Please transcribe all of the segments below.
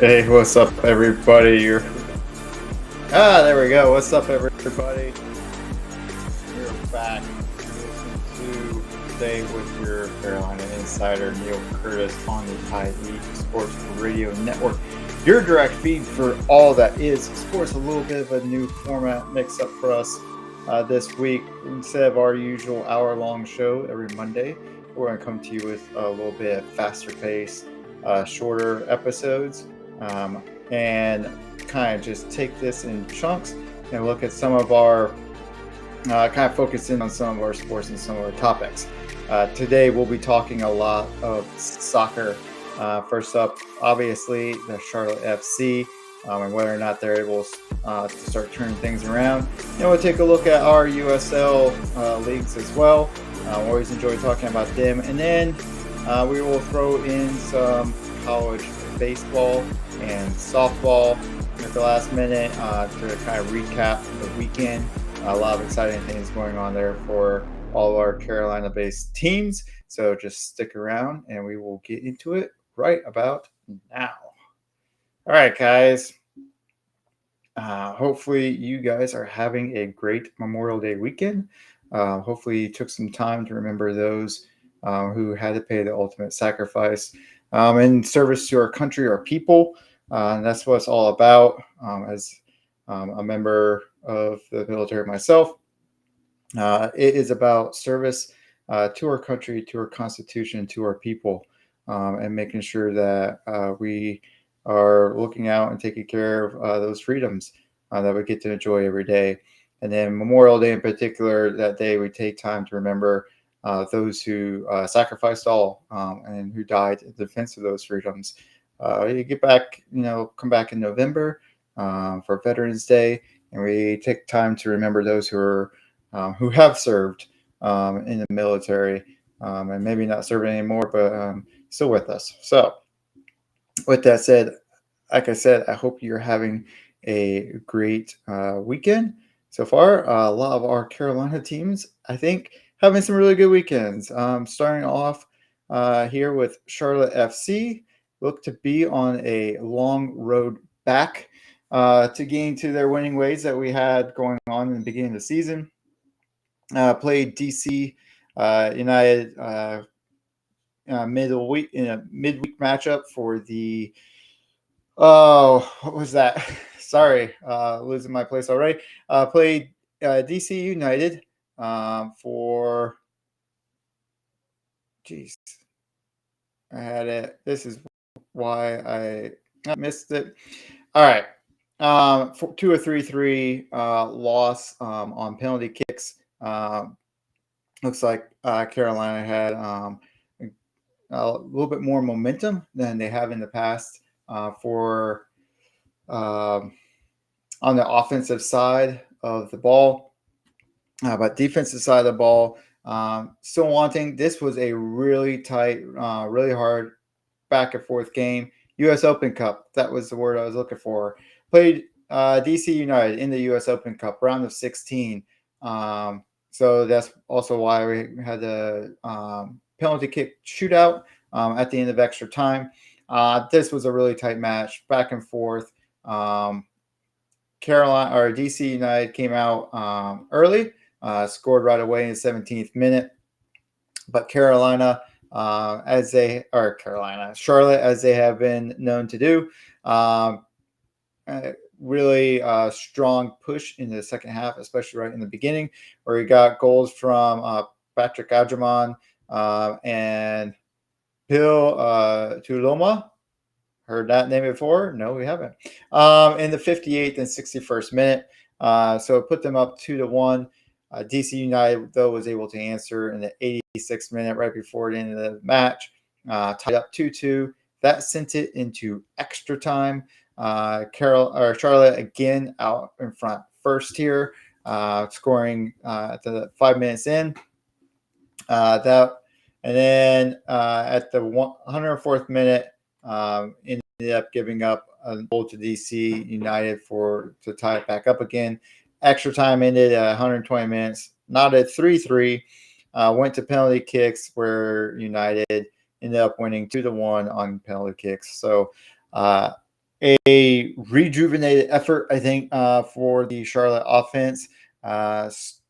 Hey, what's up, everybody? There we go. What's up, everybody? We're back. You listen to Today with your Carolina Insider, Neil Curtis, on the IE Sports Radio Network. Your direct feed for all that is sports. A little bit of a new format mix up for us this week. Instead of our usual hour-long show every Monday, we're going to come to you with a little bit faster pace, shorter episodes. And kind of just take this in chunks and look at some of our kind of focus in on some of our sports and some of our topics. Today we'll be talking a lot of soccer. First up, obviously, the Charlotte FC and whether or not they're able to start turning things around. And we'll take a look at our USL leagues as well. We always enjoy talking about them. And then we will throw in some college baseball and softball at the last minute to kind of recap the weekend. A lot of exciting things going on there for all of our Carolina-based teams. So just stick around and we will get into it right about now. All right, guys. Hopefully you guys are having a great Memorial Day weekend. Hopefully you took some time to remember those who had to pay the ultimate sacrifice in service to our country, our people. And that's what it's all about. As a member of the military myself, it is about service to our country, to our Constitution, to our people, and making sure that we are looking out and taking care of those freedoms that we get to enjoy every day. And then Memorial Day in particular, that day we take time to remember those who sacrificed all and who died in defense of those freedoms. You get back, come back in November for Veterans Day, and we take time to remember those who have served in the military and maybe not serving anymore, but still with us. So, with that said, like I said, I hope you're having a great weekend so far. A lot of our Carolina teams, I think, having some really good weekends. Starting off here with Charlotte FC, look to be on a long road back to getting to their winning ways that we had going on in the beginning of the season. Played DC United midweek in a midweek matchup for the what was that? Sorry, losing my place already. Played DC United for. Jeez, I had it. This is why I missed it. All right. 2 or 3-3 loss on penalty kicks. Looks like Carolina had a little bit more momentum than they have in the past for on the offensive side of the ball. But defensive side of the ball, still wanting. This was a really tight, really hard back and forth game. U.S. Open Cup, that was the word I was looking for. Played DC United in the U.S. Open Cup, round of 16. So that's also why we had the penalty kick shootout at the end of extra time. This was a really tight match, back and forth. Carolina or DC United came out early, scored right away in the 17th minute, but Charlotte, as they have been known to do, really strong push in the second half, especially right in the beginning, where we got goals from Patrick Adjaman and Pil Tuloma. Heard that name before? No, we haven't. In the 58th and 61st minute. So it put them up 2-1. DC United, though, was able to answer in the 86th minute, right before the end of the match. Tied up 2-2. That sent it into extra time. Charlotte again out in front first here, scoring at the 5 minutes in. And then at the 104th minute, ended up giving up a goal to DC United to tie it back up again. Extra time ended at 120 minutes, not at 3-3. Went to penalty kicks where United ended up winning 2-1 on penalty kicks. So a rejuvenated effort, I think, for the Charlotte offense.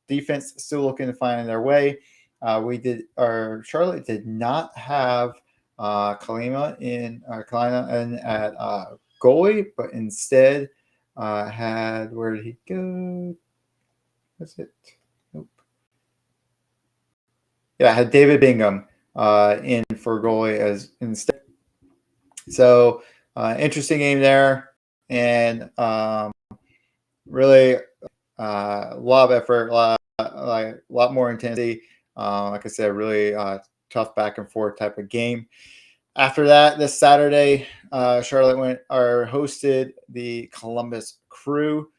Defense still looking to find their way. Charlotte did not have Kalima in at goalie, but instead had, where did he go? That's it. Nope. Yeah, had David Bingham in for goalie as instead. So interesting game there, and really a lot of effort, a lot more intensity. Like I said, really tough back and forth type of game. After that, this Saturday, Charlotte hosted the Columbus Crew,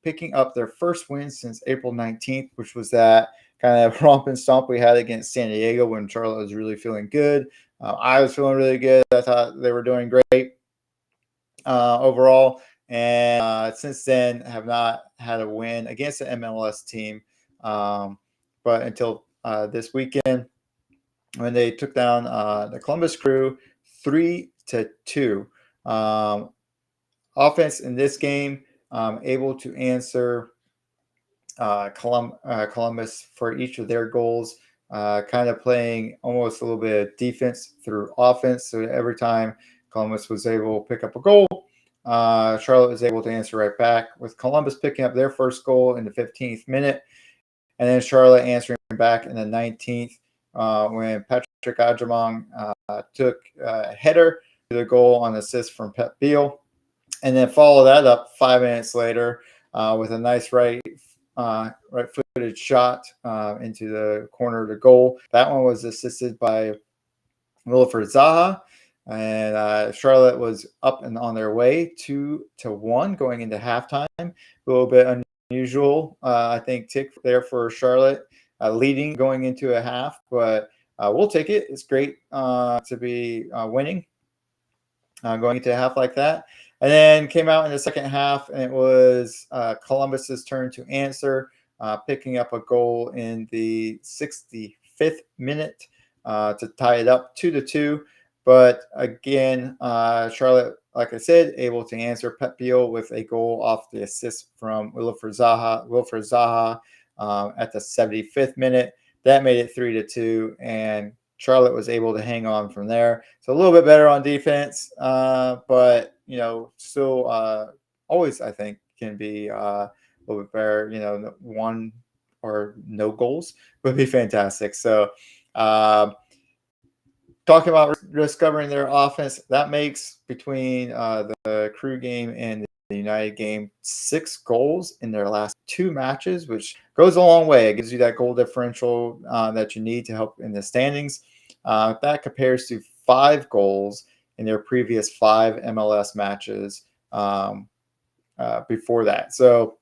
picking up their first win since April 19th, which was that kind of romp and stomp we had against San Diego when Charlotte was really feeling good. I was feeling really good. I thought they were doing great overall. And since then, have not had a win against the MLS team. But until this weekend, when they took down the Columbus Crew 3-2. Offense in this game, able to answer Columbus for each of their goals, kind of playing almost a little bit of defense through offense. So every time Columbus was able to pick up a goal, Charlotte was able to answer right back, with Columbus picking up their first goal in the 15th minute, and then Charlotte answering back in the 19th when Patrick Adjamong took a header to the goal on assist from Pep Beal, and then follow that up 5 minutes later with a nice right-footed shot into the corner of the goal. That one was assisted by Wilfred Zaha, and Charlotte was up and on their way 2-1 going into halftime. A little bit unusual, I think, tick there for Charlotte, leading going into a half, but we'll take it. It's great to be winning going into a half like that. And then came out in the second half, and it was Columbus's turn to answer, picking up a goal in the 65th minute to tie it up 2-2. But again, Charlotte, like I said, able to answer. Pep Beal with a goal off the assist from Wilfred Zaha at the 75th minute. That made it 3-2, and Charlotte was able to hang on from there. So a little bit better on defense, but still always, I think, can be a little bit better. One or no goals would be fantastic. So talking about discovering their offense, that makes between the Crew game and the United game 6 goals in their last 2 matches, which goes a long way. It gives you that goal differential that you need to help in the standings. That compares to 5 goals in their previous 5 MLS matches before that. So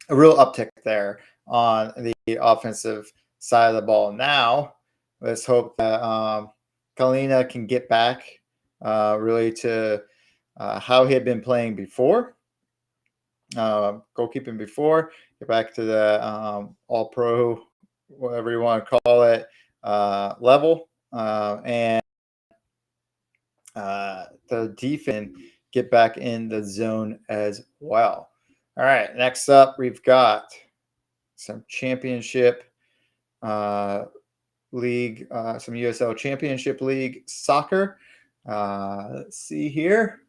a real uptick there on the offensive side of the ball. Now, let's hope that Kalina can get back really to how he had been playing before, goalkeeping before, get back to the all-pro, whatever you want to call it, level, and the defense get back in the zone as well. All right, next up, we've got some championship league, some USL Championship League soccer. Let's see here.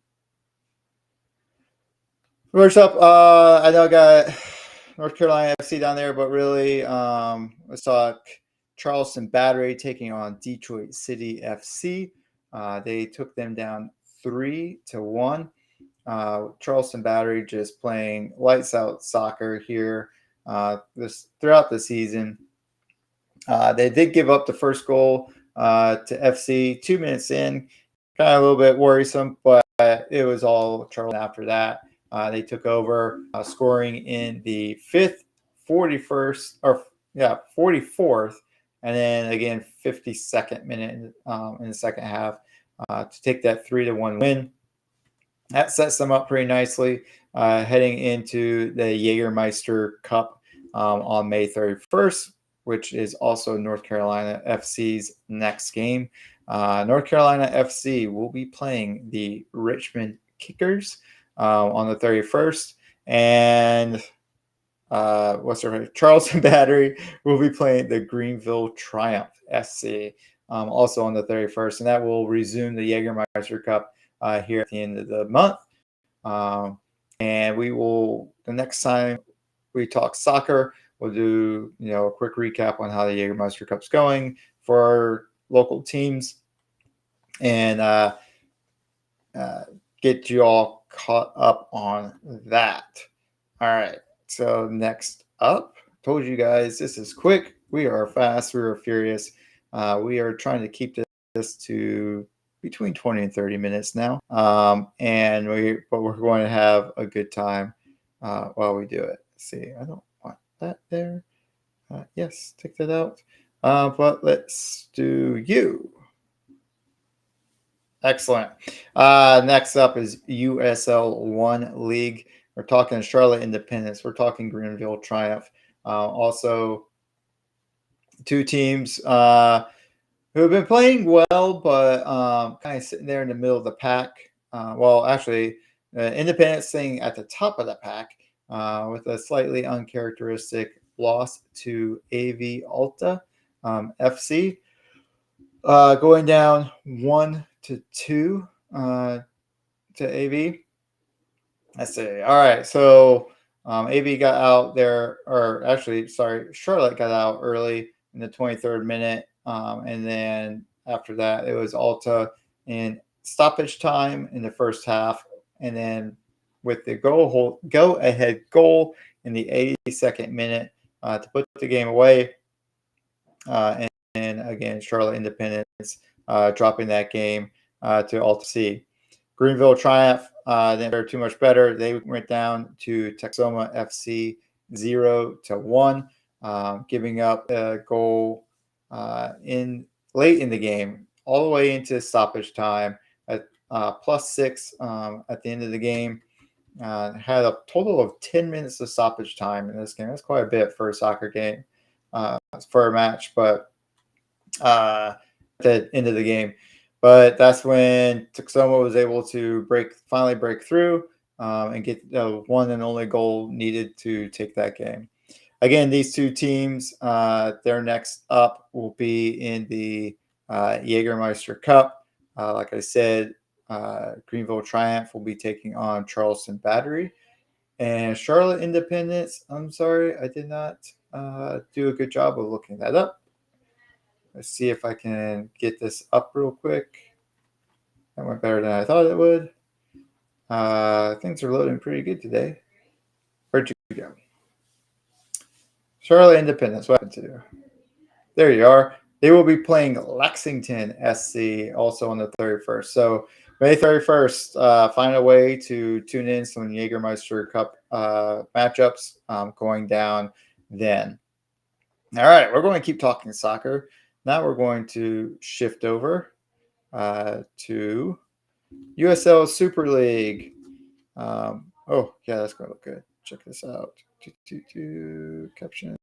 First up, I know I got North Carolina FC down there, but really, let's talk Charleston Battery taking on Detroit City FC. They took them down 3-1. Charleston Battery just playing lights out soccer here throughout the season. They did give up the first goal to FC 2 minutes in, kind of a little bit worrisome, but it was all Charleston after that. They took over, scoring in the 44th, and then again 52nd minute in the second half to take that 3-1 win. That sets them up pretty nicely heading into the Jägermeister Cup on May 31st, which is also North Carolina FC's next game. North Carolina FC will be playing the Richmond Kickers on the 31st. And Charleston Battery will be playing the Greenville Triumph SC also on the 31st. And that will resume the Jägermeister Cup here at the end of the month. And the next time we talk soccer, we'll do a quick recap on how the Jägermeister Cup's going for our local teams, and get you all caught up on that. All right. So next up, told you guys this is quick. We are fast. We are furious. We are trying to keep this to between 20 and 30 minutes now. But we're going to have a good time while we do it. Let's see, I don't want that there. Yes, take that out. But let's do you. Excellent. Next up is USL 1 League. We're talking Charlotte Independence. We're talking Greenville Triumph. Also, two teams who have been playing well, but kind of sitting there in the middle of the pack. Independence staying at the top of the pack with a slightly uncharacteristic loss to AV Alta FC. Going down 1-2 to AV. Let's see. All right. So AV got out there, Charlotte got out early in the 23rd minute. And then after that, it was Alta in stoppage time in the first half. And then with the go ahead goal in the 82nd minute to put the game away. And again, Charlotte Independence dropping that game to Alta C. Greenville Triumph didn't fare too much better. They went down to Texoma FC 0-1, giving up a goal late in the game, all the way into stoppage time at +6 at the end of the game. Had a total of 10 minutes of stoppage time in this game. That's quite a bit for a soccer game, for a match, but at the end of the game. But that's when Texoma was able to finally break through and get the one and only goal needed to take that game. Again, these two teams, their next up will be in the Jägermeister Cup. Like I said, Greenville Triumph will be taking on Charleston Battery. And Charlotte Independence, I'm sorry, I did not do a good job of looking that up. Let's see if I can get this up real quick. That went better than I thought it would. Things are loading pretty good today. Where'd you go? Charlotte Independence, what happened to you? There you are. They will be playing Lexington SC also on the 31st. So May 31st, find a way to tune in some Jägermeister Cup matchups going down then. All right, we're going to keep talking soccer. Now we're going to shift over to USL Super League. That's going to look good. Check this out. Captions.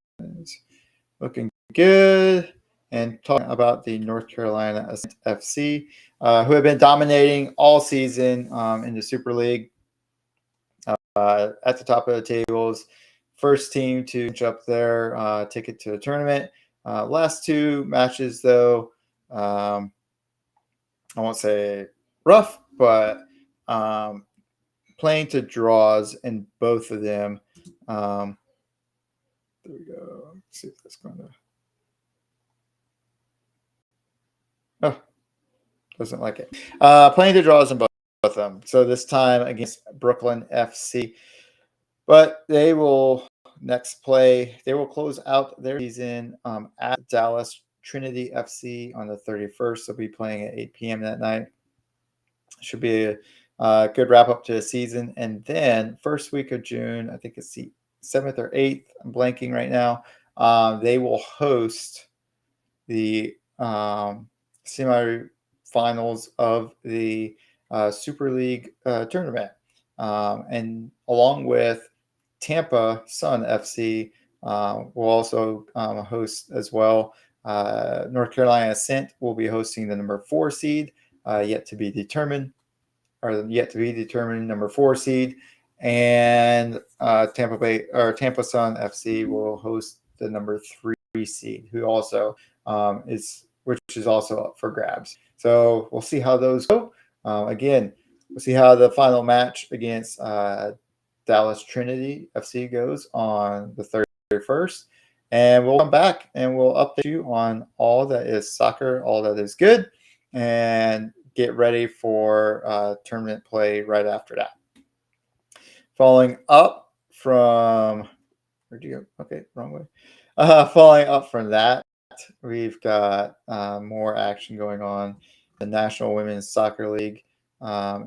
Looking good. And talking about the North Carolina Ascent FC, who have been dominating all season in the Super League. At the top of the tables. First team to inch up their ticket to the tournament. Last two matches, though, I won't say rough, but playing to draws in both of them. There we go. Let's see if that's going to. Oh, doesn't like it. Playing to draws in both of them. So this time against Brooklyn FC. But they will they will close out their season at Dallas Trinity FC on the 31st. They'll be playing at 8 p.m. that night. Should be a good wrap up to the season. And then first week of June, I think it's the 7th or 8th, I'm blanking right now, they will host the semifinals of the Super League tournament. And along with Tampa Sun FC will also host as well. North Carolina Ascent will be hosting the number 4 seed, yet to be determined. are yet to be determined number 4 seed, and Tampa Sun FC will host the number 3 seed, who also which is also up for grabs. So we'll see how those go. Again, we'll see how the final match against Dallas Trinity FC goes on the 31st. And we'll come back and we'll update you on all that is soccer, all that is good, and get ready for tournament play right after that. Following up from, where'd you go? Okay, wrong way. Following up from that, we've got more action going on. The National Women's Soccer League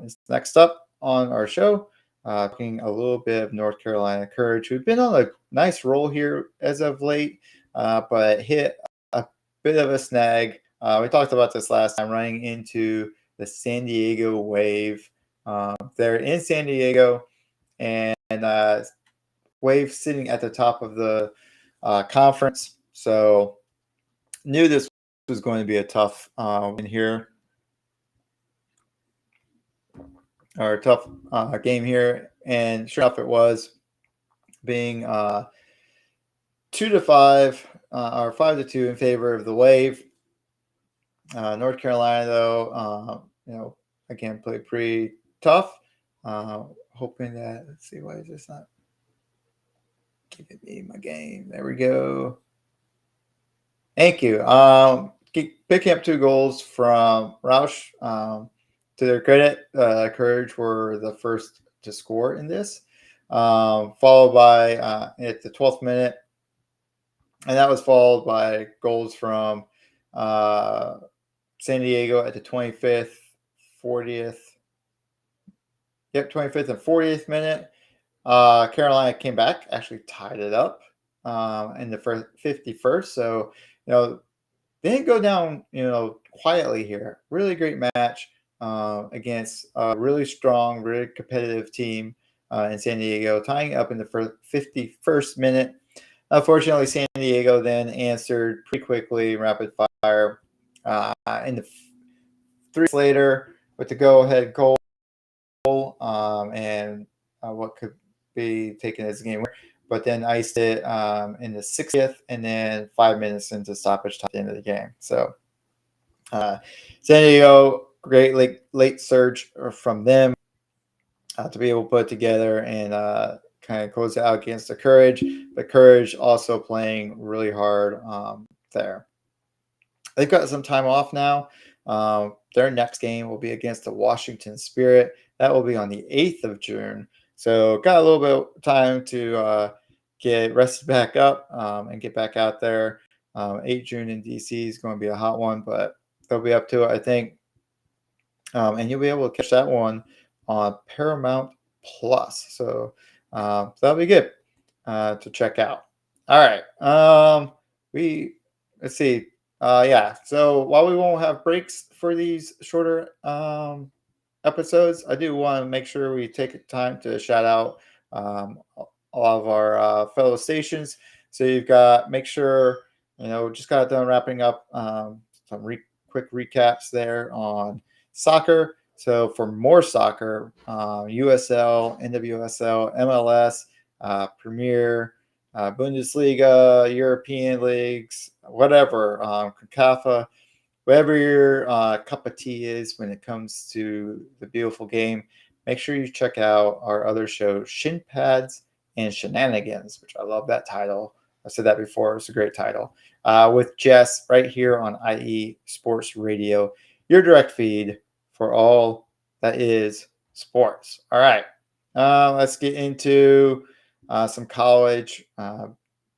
is next up on our show. Talking a little bit of North Carolina Courage, who've been on a nice roll here as of late, but hit a bit of a snag. We talked about this last time, running into the San Diego Wave. They're in San Diego, and Wave sitting at the top of the conference. So knew this was going to be a tough win here, or a tough game here, and sure enough, it was, being 2-5 or 5-2 in favor of the Wave. North Carolina, though, again, played pretty tough. Hoping that, let's see, why is this not giving me my game? There we go. Thank you. Picking up 2 goals from Roush. To their credit, Courage were the first to score in this, followed by at the 12th minute, and that was followed by goals from San Diego at the 25th, 40th. Yep, 25th and 40th minute. Carolina came back, actually tied it up in the 51st. So, they didn't go down, quietly here. Really great match against a really strong, really competitive team in San Diego, tying up in the 51st minute. Unfortunately, San Diego then answered pretty quickly, rapid fire, in the 3 minutes later with the go-ahead goal, and what could be taken as a game winner, but then iced it in the 60th, and then 5 minutes into stoppage time at the end of the game. So San Diego, great late surge from them to be able to put together and kind of close it out against the Courage. But Courage also playing really hard there. They've got some time off now. Their next game will be against the Washington Spirit. That will be on the 8th of June. So got a little bit of time to get rested back up and get back out there. 8 June in DC is going to be a hot one, but they'll be up to it, I think. And you'll be able to catch that one on Paramount Plus. So that'll be good to check out. All right. Let's see. So while we won't have breaks for these shorter episodes, I do want to make sure we take time to shout out all of our fellow stations. So you've got, make sure, just got done wrapping up some quick recaps there on soccer. So for more soccer, USL, NWSL, MLS, Premier, Bundesliga, European leagues, whatever, CONCACAF, whatever your cup of tea is when it comes to the beautiful game, make sure you check out our other show, Shin Pads and Shenanigans, which I love that title. I said that before. It's a great title. With Jess right here on IE Sports Radio, your direct feed for all that is sports. All right. Let's get into some college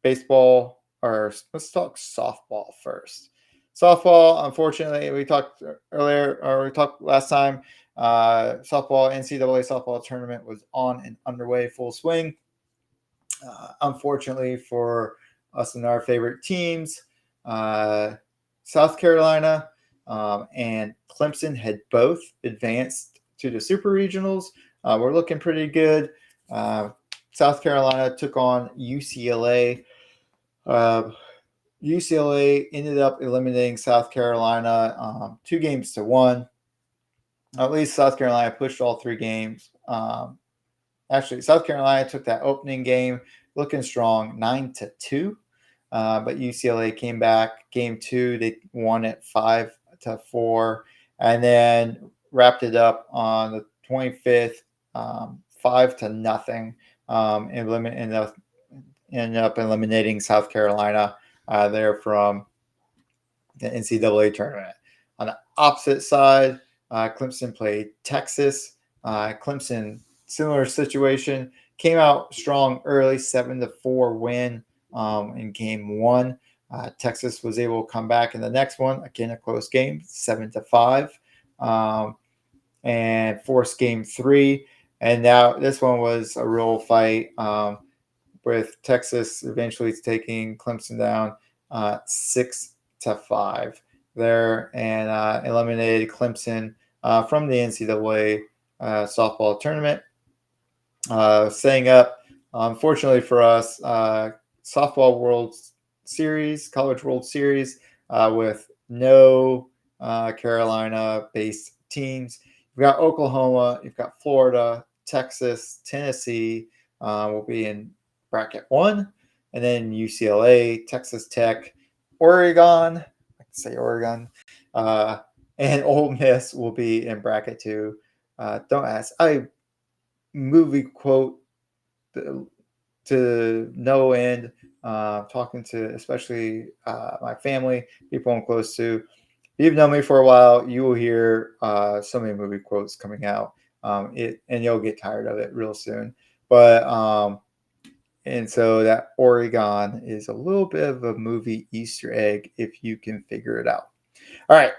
baseball, or let's talk softball first. Softball, unfortunately, we talked last time. Softball, NCAA softball tournament was on and underway, full swing. Unfortunately for us and our favorite teams, South Carolina and Clemson had both advanced to the Super Regionals. We're looking pretty good. South Carolina took on UCLA. UCLA ended up eliminating South Carolina 2-1. At least South Carolina pushed all 3 games. Actually, South Carolina took that opening game looking strong, 9-2. But UCLA came back. Game 2, they won it 5-4, and then wrapped it up on the 25th, 5-0. Ended up eliminating South Carolina there from the NCAA tournament. On the opposite side, Clemson played Texas. Clemson, similar situation, came out strong early, 7-4 win in game 1. Texas was able to come back in the next one, again a close game, 7-5, and force game 3. And now this one was a real fight, with Texas eventually taking Clemson down 6-5 there, and eliminated Clemson from the NCAA softball tournament. Setting up, unfortunately for us, softball World Series, College World Series, with no Carolina-based teams. You've got Oklahoma, you've got Florida, Texas, Tennessee will be in bracket 1, and then UCLA, Texas Tech, Oregon, I can say Oregon, and Ole Miss will be in bracket 2. Don't ask. I movie quote to no end, talking to especially my family, people I'm close to. If you've known me for a while, you will hear so many movie quotes coming out, and you'll get tired of it real soon. But and so that Oregon is a little bit of a movie Easter egg if you can figure it out. All right.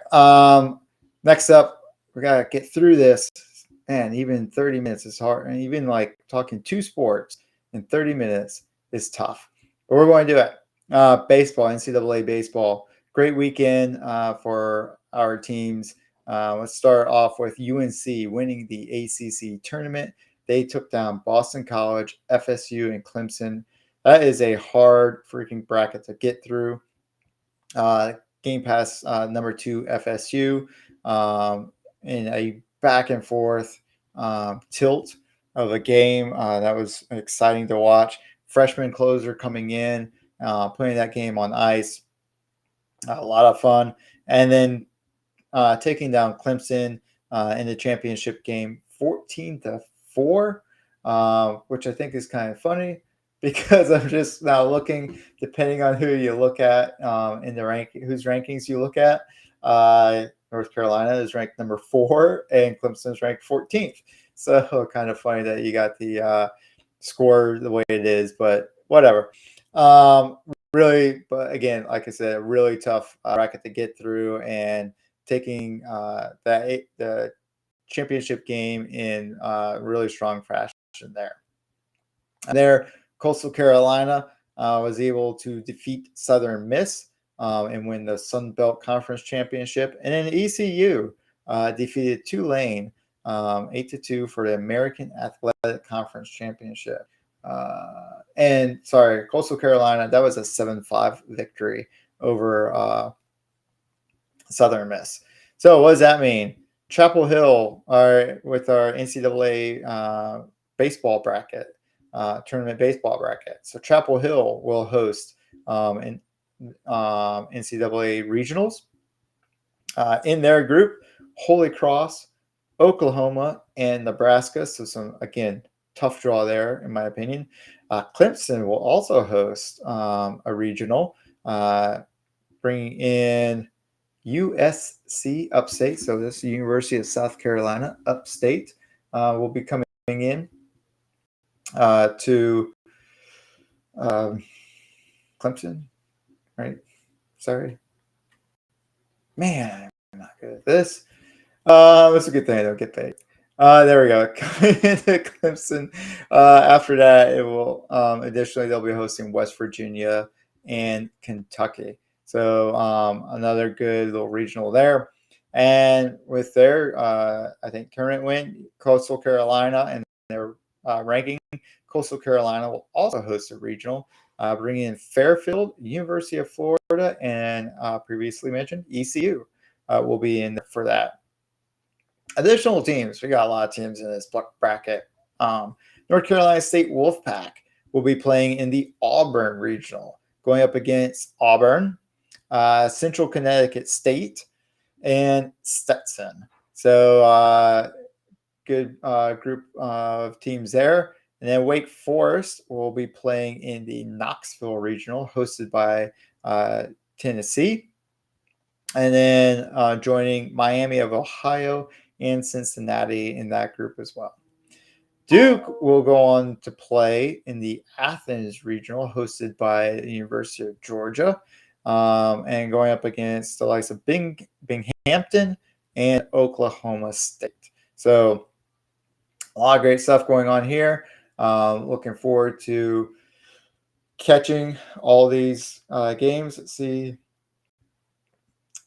Next up, we got to get through this. Man, even 30 minutes is hard. And even like talking 2 sports in 30 minutes is tough. But we're going to do it. Baseball, NCAA baseball. Great weekend for our teams. Let's start off with UNC winning the ACC tournament. They took down Boston College, FSU, and Clemson. That is a hard freaking bracket to get through. Game Pass number 2 FSU in a back and forth tilt of a game that was exciting to watch. Freshman closer coming in, putting that game on ice. A lot of fun. And then taking down Clemson in the championship game 14-4, which I think is kind of funny because I'm just now looking, depending on who you look at in the whose rankings you look at. North Carolina is ranked number 4 and Clemson is ranked 14th. So kind of funny that you got the score the way it is, but whatever. Really, but again, like I said, a really tough bracket to get through, and taking the championship game in really strong fashion there. And there, Coastal Carolina was able to defeat Southern Miss and win the Sun Belt Conference Championship. And then ECU defeated Tulane 8-2 for the American Athletic Conference Championship. And sorry, Coastal Carolina, that was a 7-5 victory over Southern Miss. So what does that mean? Chapel Hill with our NCAA baseball bracket, tournament baseball bracket. So Chapel Hill will host NCAA regionals. In their group, Holy Cross, Oklahoma, and Nebraska. So some, again, tough draw there, in my opinion. Clemson will also host a regional, bringing in USC Upstate. So this is the University of South Carolina Upstate will be coming in to Clemson, right? Sorry. Man, I'm not good at this. It's a good thing I don't get paid. There we go. Coming into Clemson. After that, it will additionally they'll be hosting West Virginia and Kentucky. So another good little regional there. And with their I think current win, Coastal Carolina and their ranking, Coastal Carolina will also host a regional, bringing in Fairfield, University of Florida, and previously mentioned ECU will be in for that. Additional teams. We got a lot of teams in this bracket. North Carolina State Wolfpack will be playing in the Auburn Regional, going up against Auburn, Central Connecticut State, and Stetson. So good group of teams there. And then Wake Forest will be playing in the Knoxville Regional, hosted by Tennessee. And then joining Miami of Ohio and Cincinnati in that group as well. Duke will go on to play in the Athens Regional, hosted by the University of Georgia, and going up against the likes of Binghamton and Oklahoma State. So a lot of great stuff going on here. Looking forward to catching all these games. Let's see.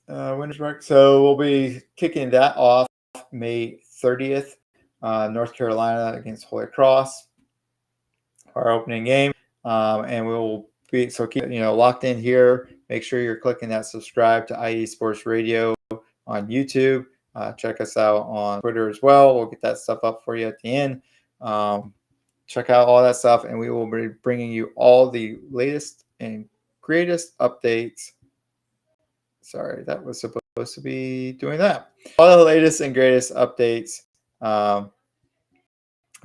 Winners bracket. So we'll be kicking that off May 30th. North Carolina against Holy Cross, our opening game, and we'll be keep locked in here. Make sure you're clicking that subscribe to IE Sports Radio on YouTube. Check us out on Twitter as well. We'll get that stuff up for you at the end. Check out all that stuff, and we will be bringing you all the latest and greatest updates. Sorry, that was supposed to be doing that. All the latest and greatest updates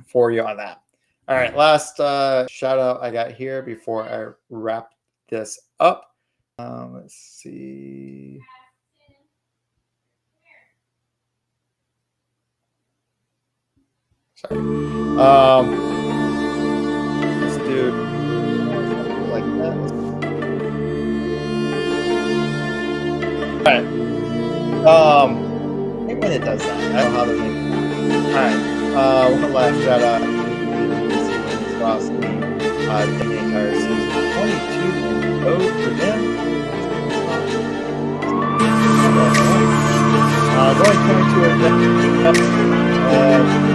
for you on that. All right, last shout out I got here before I wrap this up. Let's see. Sorry. Let's do like that. All right. I think when it does that, I don't know how to make it. All right. One last shout out to Ross the entire season. 22-0 for them. Going 22-0.